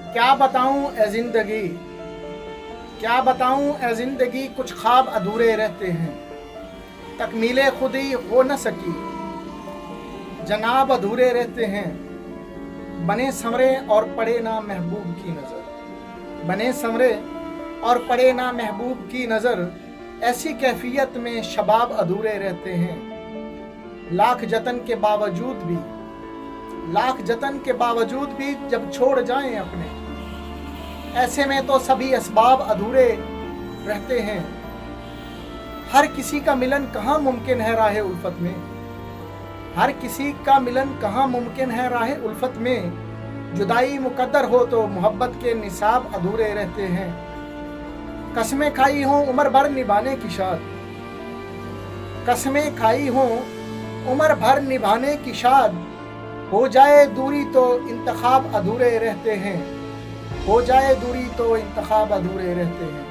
क्या बताऊं ए जिंदगी, क्या बताऊं ए जिंदगी, कुछ ख्वाब अधूरे रहते हैं। तकमीले खुद ही हो न सकी, जनाब अधूरे रहते हैं। बने संवरे और पड़े ना महबूब की नज़र, बने संवरे और पड़े ना महबूब की नज़र। ऐसी कैफियत में शबाब अधूरे रहते हैं। लाख जतन के बावजूद भी, लाख जतन के बावजूद भी जब छोड़ जाएं अपने, ऐसे में तो सभी असबाब अधूरे रहते हैं। हर किसी का मिलन कहाँ मुमकिन है राह उल्फत में, हर किसी का मिलन कहाँ मुमकिन है राह उल्फत में। जुदाई मुकद्दर हो तो मोहब्बत के निसाब अधूरे रहते हैं। कसमें खाई हों उम्र भर निभाने की शाद, कसमें खाई हों उम्र भर निभाने की शाद। हो जाए दूरी तो इंतखाब अधूरे रहते हैं, हो जाए दूरी तो इंतखाब अधूरे रहते हैं।